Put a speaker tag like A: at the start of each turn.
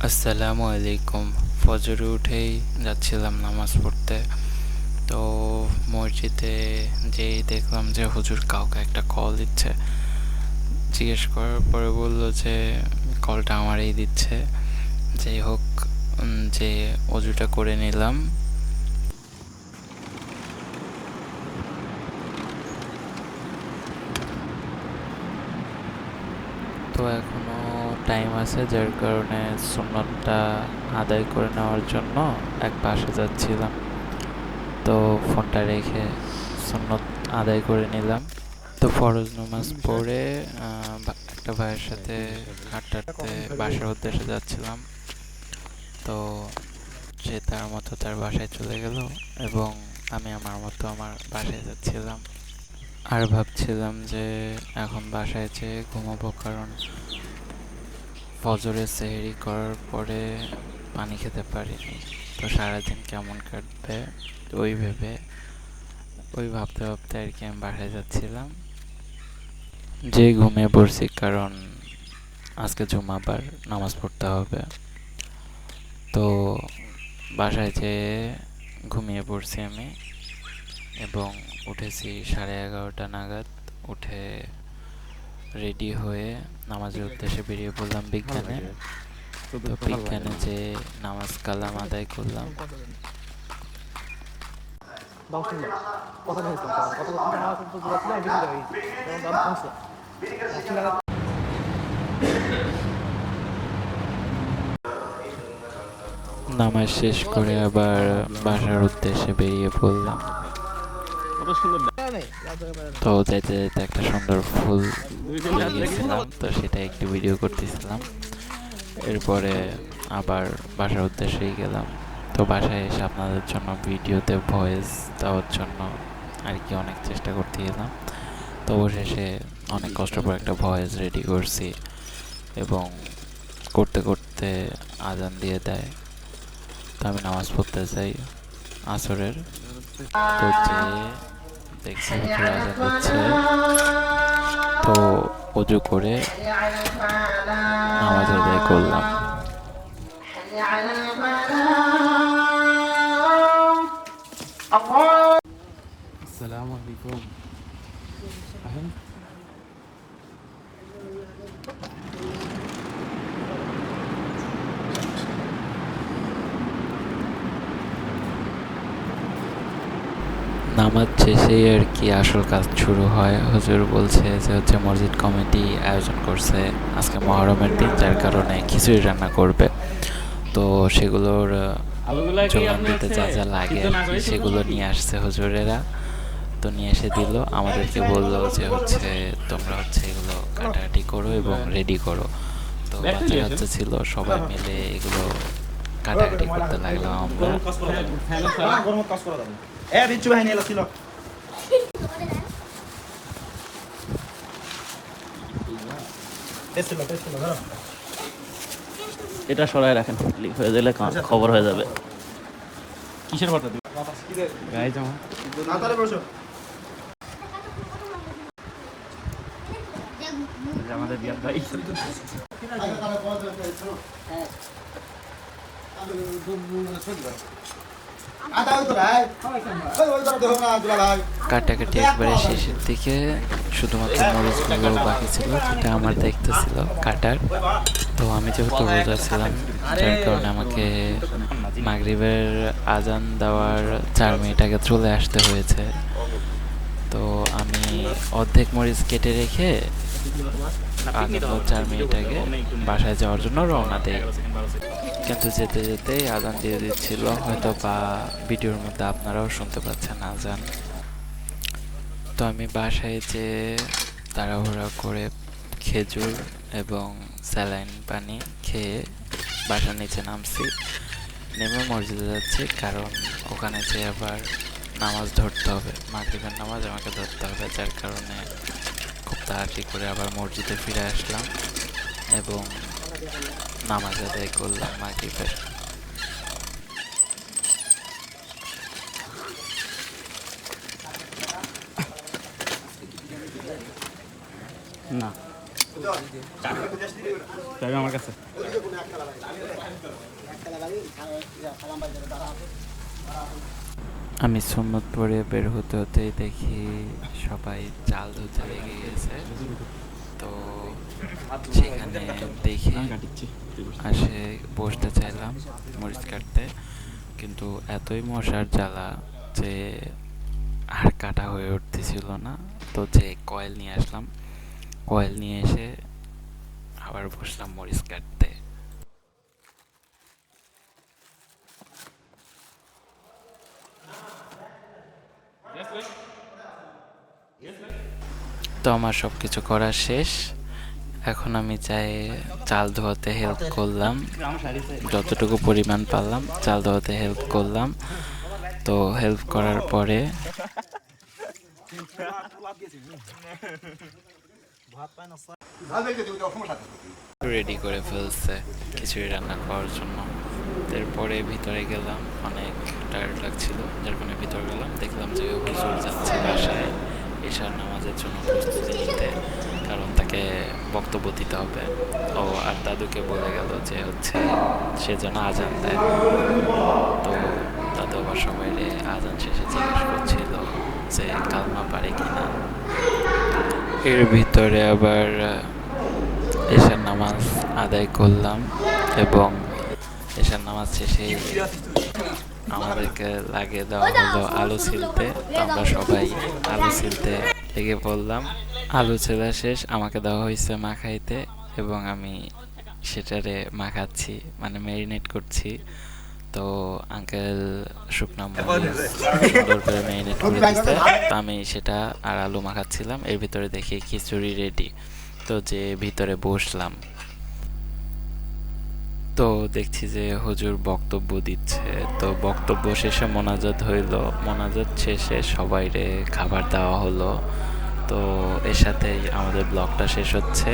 A: আসসালামু আলাইকুম। ফজরে উঠেই যাচ্ছিলাম নামাজ পড়তে। তো মসজিদে যেই দেখলাম যে হুজুর কাউকে একটা কল দিচ্ছে। জিজ্ঞেস করার পরে বলল যে কলটা আমারই দিচ্ছে। যাই হোক, যে অজুটা করে নিলাম। তো এখনো টাইম আছে, যার কারণে সুন্নতটা আদায় করে নেওয়ার জন্য এক পাশে যাচ্ছিলাম। তো ফোনটা রেখে সুন্নত আদায় করে নিলাম। তো ফরজ নামাজ পড়ে একটা ভাইয়ের সাথে হাঁটতে হাঁটতে বাসার উদ্দেশ্যে যাচ্ছিলাম। তো সে তার মতো তার বাসায় চলে গেল এবং আমি আমার মতো আমার বাসায় যাচ্ছিলাম। আর ভাবছিলাম যে এখন বাসায় যেয়ে ঘুমাবো, কারণ ফজরে সেহরি করার পরে পানি খেতে পারিনি। তো সারাদিন কেমন কাটবে ওই ভেবে ওই ভাবতে ভাবতে আর কি আমি বাসায় যাচ্ছিলাম। যে ঘুমিয়ে পড়ছি, কারণ আজকে জুমাবার নামাজ পড়তে হবে। তো বাসায় যেয়ে ঘুমিয়ে পড়ছি আমি এবং উঠেছি 11:30 নাগাদ। উঠে রেডি হয়ে নামাজের উদ্দেশ্যে বেরিয়ে পড়লাম বিজ্ঞানে। তো বিজ্ঞানে যে নামাজ কালাম আদায় করলাম। নামাজ শেষ করে আবার বাসার উদ্দেশ্যে বেরিয়ে পড়লাম। তো যাইতে যাইতে একটা সুন্দর ফুল পেয়ে গেছিলাম, তো সেটা একটু ভিডিও করতেছিলাম। এরপরে আবার বাসার উদ্দেশ্যেই গেলাম। তো বাসায় এসে আপনাদের জন্য ভিডিওতে ভয়েস দেওয়ার জন্য আর কি অনেক চেষ্টা করতে গেলাম। তো অবশেষে অনেক কষ্ট করে একটা ভয়েস রেডি করছি এবং করতে করতে আজান দিয়ে দেয়। তো আমি নামাজ পড়তে যাই আসরের। তো যে দেখছি হুজুর আজান দিচ্ছে, তো উজু করে নামাজ আদায় করলাম।
B: আসসালামু আলাইকুম। আহেন
A: নামাজ শেষেই আর কি আসল কাজ শুরু হয়। হুজুর বলছে যে হচ্ছে মসজিদ কমিটি আয়োজন করছে আজকে মহরমের দিন, যার কারণে খিচুড়ি রান্না করবে। তো সেগুলোর
B: আলুগুলা কি
A: যোগান
B: আপনার
A: দিতে
B: হচ্ছে
A: যা যা লাগে
B: সিদ্ধ
A: আর
B: না
A: কি
B: করে শুধু
A: সেগুলো নিয়ে আসছে হুজুরেরা। তো নিয়ে এসে দিল, আমাদেরকে বললো যে হচ্ছে তোমরা হচ্ছে এগুলো কাটাকাটি করো এবং রেডি করো। তো বাচ্চা কাচ্চা ছিল, সবাই মিলে এগুলো কাটাকাটি করতে লাগলাম আমরা।
C: এটা সরাই রাখেন, লিক হয়ে গেলে খবর হয়ে যাবে।
B: কিসের পাতা দিবে? গায়ে জামা। আমাদের বিয়ার ভাই
A: কাটাকাটি একবারে শেষের দিকে, শুধুমাত্র মরিচগুলো বাকি ছিল, যেটা আমার দায়িত্ব ছিল কাটার। তো আমি যেহেতু রোজা ছিলাম, যার কারণে আমাকে মাগরিবের আজান দেওয়ার 4 মিনিট আগে চলে আসতে হয়েছে। তো আমি অর্ধেক মরিচ কেটে রেখে আজান 4 মিনিট আগে বাসায় যাওয়ার জন্য রওনা দেই। কিন্তু যেতে যেতেই আজান দিয়ে দিচ্ছিল, হয়তো বা ভিডিওর মধ্যে আপনারাও শুনতে পাচ্ছেন আজান। তো আমি বাসায় যেয়ে তাড়াহুড়া করে খেজুর এবং স্যালাইন পানি খেয়ে বাসার নিচে নামছি। নেমে মসজিদে যাচ্ছি, কারণ ওখানে যেয়ে আবার নামাজ ধরতে হবে, মাগরিবের নামাজ আমাকে ধরতে হবে। যার কারণে খুব তাড়াতাড়ি করে আবার মসজিদে ফিরে আসলাম এবং নামাজ আদায় করলাম মাগরিবের।
C: না
B: চাবি আমার কাছে।
A: আমি সুন্নত পড়ে বের হতে হতেই দেখি সবাই চাল ধুতে লেগে গেছে। তো সেখানে দেখে আসে বসতে চাইলাম মরিচ কাটতে, কিন্তু এতই মশার জ্বালা যে আর কাটা হয়ে উঠতেছিল না। তো যে কয়েল নিয়ে আসলাম, কয়েল নিয়ে এসে আবার বসলাম মরিচ কাটতে। তো আমার সব কিছু করা শেষ। এখন আমি চাই চাল ধোয়াতে হেল্প করলাম, যতটুকু পরিমাণ পারলাম চাল ধোয়াতে হেল্প করলাম। তো হেল্প করার পরে রেডি করে ফেলছে খিচুড়ি রান্না করার জন্য। এরপরে ভিতরে গেলাম, অনেক টায়ার্ড লাগছিল, যার কারণে ভিতরে গেলাম। দেখলাম যে হুজুর যাচ্ছে বাসায় এশার নামাজের জন্য প্রস্তুতি নিতে, কারণ তাকে বক্তব্য দিতে হবে। ও আর দাদুকে বলে গেল যে হচ্ছে সে যেন আজান দেয়। তো দাদু আবার সবাই আজান শেষে জিজ্ঞেস করছিল যে কালমা পারে কিনা। এর ভিতরে আবার এশার নামাজ আদায় করলাম, এবং এশার নামাজ শেষে আমাদেরকে লাগিয়ে দেওয়া হলো আলু ছিলতে। তো আমরা সবাই আলু ছিলতে লেগে পড়লাম। আলু ছেলা শেষ, আমাকে দেওয়া হয়েছে মাখাইতে, এবং আমি সেটারে মাখাচ্ছি, মানে ম্যারিনেট করছি। তো আঙ্কেল শুকনো মরিচ সুন্দর করে ম্যারিনেট করে দিচ্ছে। তো আমি সেটা আর আলু মাখাচ্ছিলাম। এর ভিতরে দেখি খিচুড়ি রেডি। তো যে ভিতরে বসলাম, তো দেখছি যে হুজুর বক্তব্য দিচ্ছে। তো বক্তব্য শেষে মোনাজাত হইল, মোনাজাত শেষে সবাইরে খাবার দেওয়া হলো। তো এর সাথেই আমাদের ব্লগটা শেষ হচ্ছে।